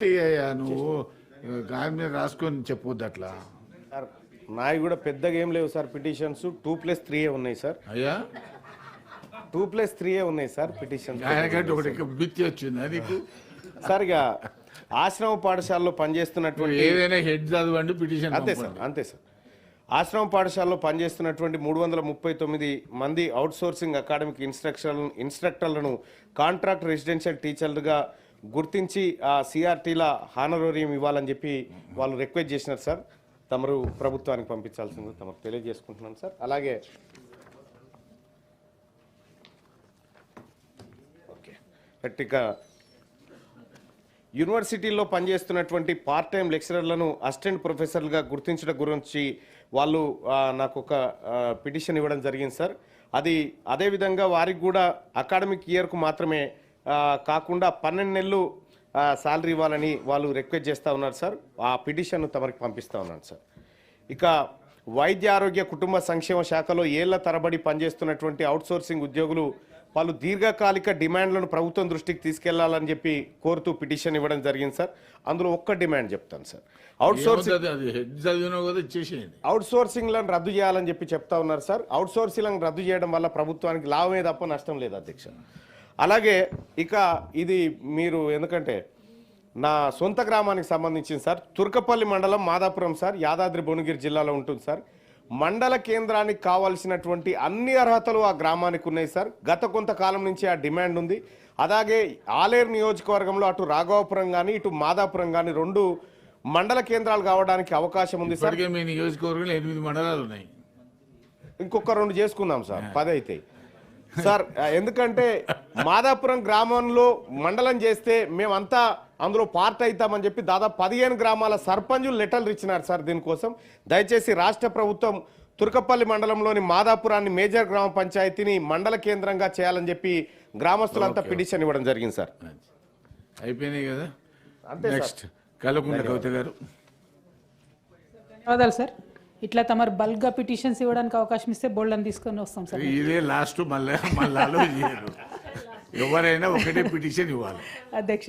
అయ్యా నువ్వు గాయం మీద రాసుకొని చెప్పొద్దు అట్లా. సార్ నాయి కూడా పెద్దగా ఏం లేవు సార్. పిటిషన్స్ 2+3 ఉన్నాయి సార్. అయ్యా 2+3 ఉన్నాయి సార్ పిటిషన్స్. ఆయనకంటే ఒకటి బిత్తి వచ్చింది నీకు. సార్ ఇక ఆశ్రమ పాఠశాలలో పనిచేస్తున్నటువంటి ఏదైనా హెడ్ చదవండి పిటిషన్ అంతే సార్, అంతే సార్. ఆశ్రమ పాఠశాలలో పనిచేస్తున్నటువంటి 339 మంది అవుట్సోర్సింగ్ అకాడమిక్ ఇన్స్ట్రక్టర్లను కాంట్రాక్ట్ రెసిడెన్షియల్ టీచర్లుగా గుర్తించి ఆ సిఆర్టీల హానరోరియం ఇవ్వాలని చెప్పి వాళ్ళు రిక్వెస్ట్ చేసినారు సార్. తమరు ప్రభుత్వానికి పంపించాల్సింది తమకు తెలియజేసుకుంటున్నాను సార్. అలాగే ఓకే గట్టిక యూనివర్సిటీల్లో పనిచేస్తున్నటువంటి పార్ట్ టైం లెక్చరర్లను అసిస్టెంట్ ప్రొఫెసర్లుగా గుర్తించడం గురించి వాళ్ళు నాకు ఒక పిటిషన్ ఇవ్వడం జరిగింది సార్. అదేవిధంగా వారికి కూడా అకాడమిక్ ఇయర్కు మాత్రమే కాకుండా 12 నెలలు శాలరీ ఇవ్వాలని వాళ్ళు రిక్వెస్ట్ చేస్తూ ఉన్నారు సార్. ఆ పిటిషన్ తమరికి పంపిస్తూ ఉన్నాను సార్. ఇక వైద్య ఆరోగ్య కుటుంబ సంక్షేమ శాఖలో ఏళ్ల తరబడి పనిచేస్తున్నటువంటి అవుట్సోర్సింగ్ ఉద్యోగులు వాళ్ళు దీర్ఘకాలిక డిమాండ్లను ప్రభుత్వం దృష్టికి తీసుకెళ్లాలని చెప్పి కోరుతూ పిటిషన్ ఇవ్వడం జరిగింది సార్. అందులో ఒక్క డిమాండ్ చెప్తాను సార్. అవుట్సోర్సింగ్లను రద్దు చేయాలని చెప్పి చెప్తా ఉన్నారు సార్. అవుట్సోర్సింగ్లను రద్దు చేయడం వల్ల ప్రభుత్వానికి లాభమే తప్ప నష్టం లేదు అధ్యక్ష. అలాగే ఇక ఇది మీరు ఎందుకంటే నా సొంత గ్రామానికి సంబంధించింది సార్. తుర్కపల్లి మండలం మాదాపురం సార్, యాదాద్రి భువనగిరి జిల్లాలో ఉంటుంది సార్. మండల కేంద్రానికి కావాల్సినటువంటి అన్ని అర్హతలు ఆ గ్రామానికి ఉన్నాయి సార్. గత కొంతకాలం నుంచి ఆ డిమాండ్ ఉంది. అలాగే ఆలేరు నియోజకవర్గంలో అటు రాఘవాపురం కానీ ఇటు మాదాపురం కానీ 2 మండల కేంద్రాలు కావడానికి అవకాశం ఉంది సార్. మీ నియోజకవర్గంలో 8 మండలాలు ఉన్నాయి. ఇంకొక 2 చేసుకుందాం సార్, 10 అవుతాయి సార్. ఎందుకంటే మాదాపురం గ్రామంలో మండలం చేస్తే మేమంతా అందులో పార్ట్ అవుతామని చెప్పి దాదాపు 15 గ్రామాల సర్పంచులు లెటర్లు ఇచ్చినారు సార్. దీనికోసం దయచేసి రాష్ట్ర ప్రభుత్వం తుర్కపల్లి మండలంలోని మాదాపురాన్ని మేజర్ గ్రామ పంచాయతీని మండల కేంద్రంగా చేయాలని చెప్పి గ్రామస్తులంతా పిటిషన్ ఇవ్వడం జరిగింది సార్. అయిపోయినాయి కదా. అంతే నెక్స్ట్ కలకుండ కవిత గారు. ధన్యవాదాలు సార్. ఇట్లా తమరు బల్క్గా పిటిషన్స్ ఇవ్వడానికి అవకాశం ఇస్తే బోల్డ్ అని తీసుకొని వస్తాం సార్. ఇదే లాస్ట్ మళ్ళీ ఎవరైనా ఒకటే పిటిషన్ ఇవ్వాలి అధ్యక్ష.